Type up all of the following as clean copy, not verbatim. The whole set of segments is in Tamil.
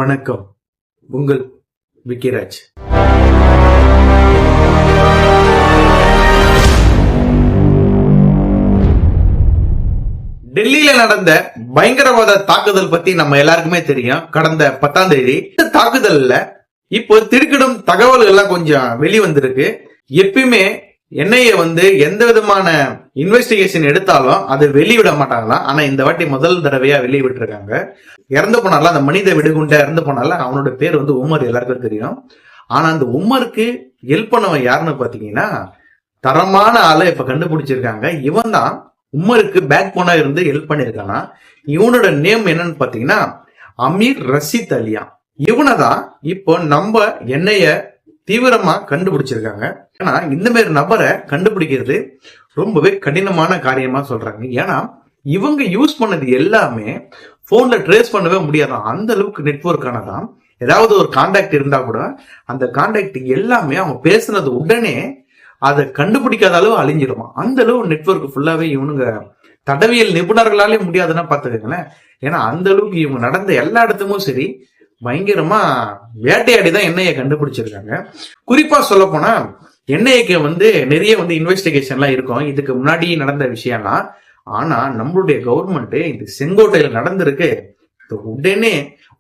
வணக்கம். உங்கள் விக்கிராஜ். டெல்லியில நடந்த பயங்கரவாத தாக்குதல் பத்தி நம்ம எல்லாருக்குமே தெரியும். கடந்த 10ஆம் தேதி இந்த தாக்குதல்ல இப்போ திடுக்கிடும் தகவல்கள் எல்லாம் கொஞ்சம் வெளிவந்திருக்கு. எப்பயுமே என்ஐஏ எந்த விதமான இன்வெஸ்டிகேஷன் எடுத்தாலும் அதை வெளியிட மாட்டாங்களாம். ஆனா இந்த வாட்டி முதல் தடவையா வெளியிட்டு இருக்காங்க. இறந்து போனால அந்த மனித வெடிகுண்ட இறந்து போனால அவனோட பேர் உமர், எல்லாருக்கும் தெரியும். ஆனா அந்த உமருக்கு ஹெல்ப் பண்ணவன் யாருன்னு பாத்தீங்கன்னா தரமான ஆளை இப்ப கண்டுபிடிச்சிருக்காங்க. இவன் தான் உமருக்கு பேக் போனா இருந்து ஹெல்ப் பண்ணிருக்கானா. இவனோட நேம் என்னன்னு பாத்தீங்கன்னா அமீர் ரஷீத் அலியா. இவனதான் இப்போ நம்ம என்ஐஏ தீவிரமா கண்டுபிடிச்சிருக்காங்க. ஏன்னா இந்த மாதிரி நபரை கண்டுபிடிக்கிறது ரொம்பவே கடினமான காரியமா சொல்றாங்க. ஏன்னா இவங்க யூஸ் பண்ணது எல்லாமே போன்ல ட்ரேஸ் பண்ணவே முடியாதான். அந்த அளவுக்கு நெட்வொர்க் ஆனதான். ஏதாவது ஒரு கான்டாக்ட் இருந்தா கூட அந்த கான்டாக்ட் எல்லாமே அவங்க பேசுனது உடனே அதை கண்டுபிடிக்காத அளவு அழிஞ்சிருமா. அந்த அளவு நெட்வொர்க் ஃபுல்லாவே இவனுங்க தடவியல் நிபுணர்களாலே முடியாதுன்னா பாத்துக்கங்களேன். ஏன்னா அந்த அளவுக்கு இவங்க நடந்த எல்லா இடத்துக்கும் சரி பயங்கரமா வேட்டையாடி தான் என்ஐஏ கண்டுபிடிச்சிருக்காங்க. குறிப்பா சொல்ல போனா என்ஐஏக்கு நிறைய இன்வெஸ்டிகேஷன் எல்லாம் இருக்கும். இதுக்கு முன்னாடி நடந்த விஷயம்லாம். ஆனா நம்மளுடைய கவர்மெண்ட் இது செங்கோட்டையில நடந்திருக்கு. உடனே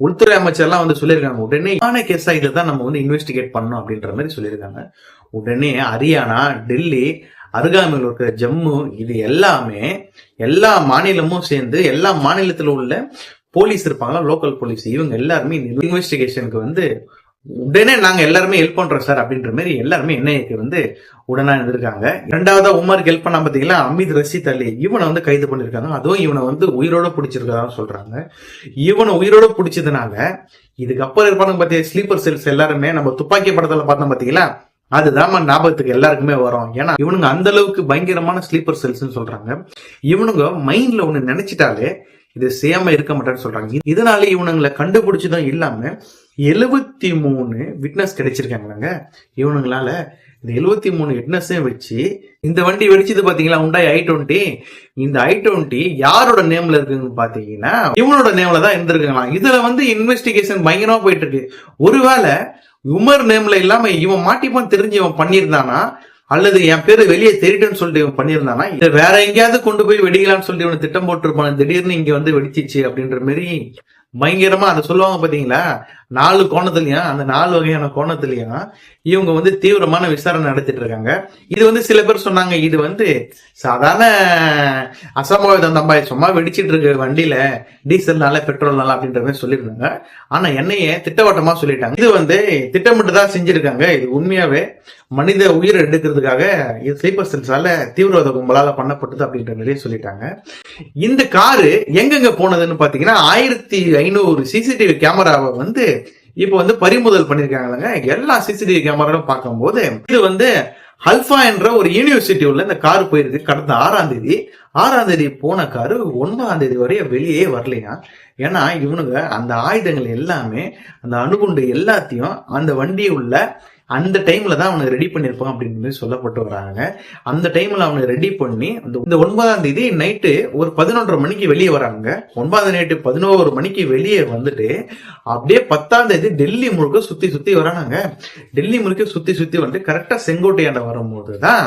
உள்துறை அமைச்சர் எல்லாம் சொல்லியிருக்காங்க, உடனே கேஸா இதைதான் நம்ம இன்வெஸ்டிகேட் பண்ணணும் அப்படின்ற மாதிரி சொல்லியிருக்காங்க. உடனே ஹரியானா, டெல்லி, அருகாமையில் இருக்கிற ஜம்மு, இது எல்லாமே எல்லா மாநிலமும் சேர்ந்து எல்லா மாநிலத்தில் உள்ள போலீஸ் இருப்பாங்களா, லோக்கல் போலீஸ், இவங்க எல்லாருமே இந்த இன்வெஸ்டிகேஷனுக்கு உடனே நாங்க எல்லாருமே ஹெல்ப் பண்றோம் சார் அப்படின்ற மாதிரி எல்லாருமே என்ஐஏக்கு உடனே இருந்திருக்காங்க. இரண்டாவதா உமருக்கு ஹெல்ப் பண்ண பாத்தீங்களா அமீர் ரஷீத் அலி, இவனை கைது பண்ணிருக்காங்க. அதுவும் இவனை உயிரோட பிடிச்சிருக்கதா சொல்றாங்க. இவனை உயிரோட பிடிச்சதுனால இதுக்கப்புறம் இருப்பானுங்க பாத்தீங்க ஸ்லீப்பர் செல்ஸ் எல்லாருமே நம்ம துப்பாக்கி படத்துல பார்த்தோம் பாத்தீங்களா, அதுதான் ஞாபகத்துக்கு எல்லாருக்குமே வரும். ஏன்னா இவனுங்க அந்த அளவுக்கு பயங்கரமான ஸ்லீப்பர் செல்ஸ் சொல்றாங்க. இவனுங்க மைண்ட்ல ஒண்ணு நினைச்சிட்டாலே இது செய்யாம இருக்க மாட்டேன்னு சொல்றாங்க. இதனால இவனுங்களை கண்டுபிடிச்சதும் இல்லாம 73 விட்னஸ் கிடைச்சிருக்காங்க இவனுங்களால. இந்த 73 விட்னஸையும் வச்சு இந்த வண்டி வெடிச்சது பாத்தீங்களா, உண்டாய் i20. இந்த i20 யாரோட நேம்ல இருக்குன்னு பாத்தீங்கன்னா இவனோட நேம்ல தான் இருந்திருக்காங்களாம். இதுல இன்வெஸ்டிகேஷன் பயங்கரமா போயிட்டு இருக்கு. ஒருவேளை உமர் நேம்ல இல்லாம இவன் மாட்டிப்பான் தெரிஞ்சு இவன் பண்ணியிருந்தானா, அல்லது என் பேரு வெளியே தெரியுதுன்னு சொல்லிட்டு இவன் பண்ணியிருந்தானா, இதை வேற எங்கேயாவது கொண்டு போய் வெடிக்கலாம்னு சொல்லிட்டு இவனை திட்டம் போட்டுருப்பான். திடீர்னு இங்க வெடிச்சிச்சு அப்படின்ற மாதிரி பயங்கரமா அதை சொல்லுவாங்க பாத்தீங்களா. 4 கோணத்திலயும் அந்த 4 வகையான கோணத்திலயும் இவங்க தீவிரமான விசாரணை நடத்திட்டு இருக்காங்க. இது சில பேர் சொன்னாங்க இது சாதாரண அசம்பாவிதம் தம்பா, சும்மா வெடிச்சிட்டு இருக்கு வண்டியில டீசல்னால பெட்ரோல்னால அப்படின்ற மாதிரி சொல்லியிருந்தாங்க. ஆனா என்னையே திட்டவட்டமா சொல்லிட்டாங்க இது திட்டமிட்டு தான் செஞ்சிருக்காங்க. இது உண்மையாவே மனித உயிரை எடுக்கிறதுக்காக இது ஸ்லீப்பர் செல்ஸால தீவிரவாத கும்பலால பண்ணப்பட்டது அப்படின்ற மாதிரியே சொல்லிட்டாங்க. இந்த காரு எங்கெங்க போனதுன்னு பாத்தீங்கன்னா 1500 சிசிடிவி கேமராவை இப்ப பறிமுதல் பண்ணிருக்காங்க. எல்லா சிசிடிவி கேமராவும் பார்க்கும்போது இது அல்பா என்ற ஒரு யூனிவர்சிட்டி உள்ள இந்த கார் போயிருக்கு. கடந்த 6ஆம் தேதி போன காரு 9ஆம் தேதி வரைய வெளியே வரலையா. ஏன்னா இவனுங்க அந்த ஆயுதங்கள் எல்லாமே அந்த அணுகுண்டு எல்லாத்தையும் அந்த வண்டி உள்ள அந்த டைம்ல தான் அவனுக்கு ரெடி பண்ணிருப்பான் அப்படின்னு சொல்லப்பட்டு வராங்க. அந்த டைம்ல அவனுக்கு ரெடி பண்ணி இந்த 9ஆம் தேதி நைட்டு ஒரு 11:30 மணிக்கு வெளியே வராங்க. 9ஆம் நைட்டு 11 மணிக்கு வெளியே அப்படியே 10ஆம் தேதி டெல்லி முழுக்க சுத்தி வரானாங்க. டெல்லி முழுக்க சுத்தி கரெக்டா செங்கோட்டையாண்ட வரும்போதுதான்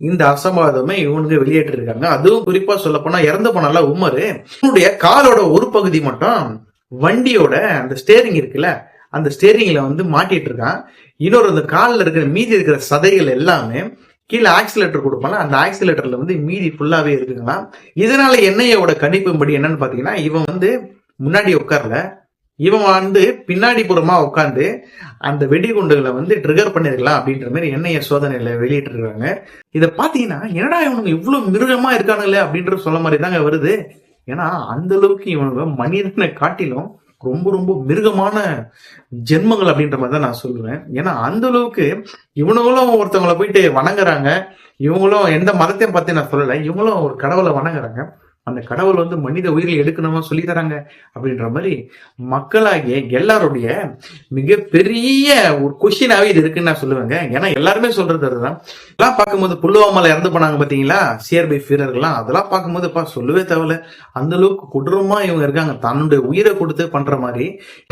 இந்த அசம்பாவிதமே இவனுக்கு வெளியேற்று இருக்காங்க. அதுவும் குறிப்பா சொல்ல போனா இறந்து போனால உமரு இவனுடைய காலோட ஒரு பகுதி மட்டும் வண்டியோட அந்த ஸ்டேரிங் இருக்குல்ல, அந்த ஸ்டேரிங்ல மாட்டிட்டு இருக்கான். இன்னொரு அந்த காலில் இருக்கிற மீதி இருக்கிற சதைகள் எல்லாமே கீழே ஆக்சிலேட்டர் கொடுப்பாங்க. அந்த ஆக்சிலேட்டர்ல மீதி ஃபுல்லாவே இருக்குங்களா. இதனால என்ஐஏவோட கணிப்பும்படி என்னன்னு பாத்தீங்கன்னா இவன் முன்னாடி உட்கார்ல, இவன் பின்னாடி புறமா உட்காந்து அந்த வெடிகுண்டுகளை ட்ரிகர் பண்ணிருக்கலாம் அப்படின்ற மாதிரி என்ஐஏ சோதனையில வெளியிட்டு இருக்காங்க. இதை பாத்தீங்கன்னா என்னடா இவனுங்க இவ்வளவு மிருகமா இருக்கானுங்களே அப்படின்ற சொல்ல மாதிரி தாங்க வருது. ஏன்னா அந்த அளவுக்கு இவனுங்க மனிதனை காட்டிலும் ரொம்ப ரொம்ப மிருகமான ஜென்மங்கள் அப்படின்ற மாதிரி தான் நான் சொல்லுவேன். ஏன்னா அந்த அளவுக்கு இவனுங்களும் ஒருத்தவங்களை போயிட்டு வணங்குறாங்க. இவங்களும் எந்த மதத்தையும் பத்தி நான் சொல்லல, இவங்களும் ஒரு கடவுளை வணங்குறாங்க. அந்த கடவுள் வந்து மனித உயிரை எடுக்கணுமா சொல்லி தராங்க அப்படின்ற மாதிரி மக்களாகிய எல்லாருடைய மிகப்பெரிய ஒரு கொஸ்டினாவே இது இருக்குன்னு நான் சொல்லுவேங்க. ஏன்னா எல்லாருமே சொல்றது அதுதான். எல்லாம் பார்க்கும்போது புல்வாமால இறந்து போனாங்க பாத்தீங்களா சிஆர்பி வீரர்கள்லாம், அதெல்லாம் பார்க்கும்போது சொல்லவே தேவையில்ல, அந்த அளவுக்கு கொடூரமா இவங்க இருக்காங்க. தன்னுடைய உயிரை கொடுத்து பண்ற மாதிரி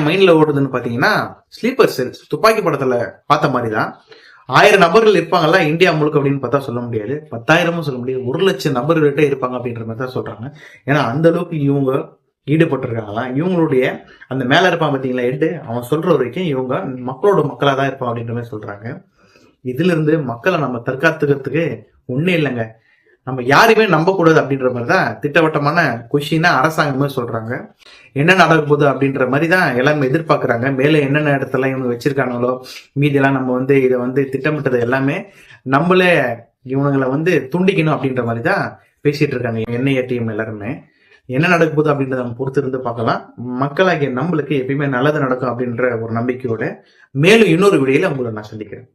மைண்ட்ல ஓடுதுன்னு பாத்தீங்கன்னா ஸ்லீப்பர் செல் துப்பாக்கி படத்துல பார்த்த மாதிரிதான். 1000 நபர்கள் இருப்பாங்கல்ல இந்தியா முழுக்க அப்படின்னு பார்த்தா சொல்ல முடியாது, 10,000 சொல்ல முடியாது, 1,00,000 நபர்கள்கிட்ட இருப்பாங்க அப்படின்ற மாதிரி தான் சொல்றாங்க. ஏன்னா அந்த அளவுக்கு இவங்க ஈடுபட்டிருக்காங்களாம். இவங்களுடைய அந்த மேல இருப்பான் பாத்தீங்களா எட்டு, அவன் சொல்ற வரைக்கும் இவங்க மக்களோட மக்களா தான் இருப்பான் அப்படின்ற மாதிரி சொல்றாங்க. இதுல இருந்து மக்களை நம்ம தற்காத்துக்கிறதுக்கு ஒண்ணே இல்லைங்க, நம்ம யாருமே நம்பக்கூடாது அப்படின்ற மாதிரிதான் திட்டவட்டமான கொஸ்டினா அரசாங்கமே சொல்றாங்க. என்ன நடக்க போகுது அப்படின்ற மாதிரி தான் எல்லாமே எதிர்பார்க்கறாங்க. மேல என்னென்ன இடத்துல இவங்க வச்சிருக்காங்களோ மீதி எல்லாம் நம்ம இதை திட்டமிட்டது எல்லாமே நம்மளே இவங்களை துண்டிக்கணும் அப்படின்ற மாதிரி தான் பேசிட்டு இருக்காங்க என்ஐஏ டீம் எல்லாருமே. என்ன நடக்க போகுது அப்படின்றத நம்ம பொறுத்து இருந்து பார்க்கலாம். மக்களாகிய நம்மளுக்கு எப்பயுமே நல்லது நடக்கும் அப்படின்ற ஒரு நம்பிக்கையோட மேலும் இன்னொரு வீடியோல உங்களை நான் சந்திக்கிறேன்.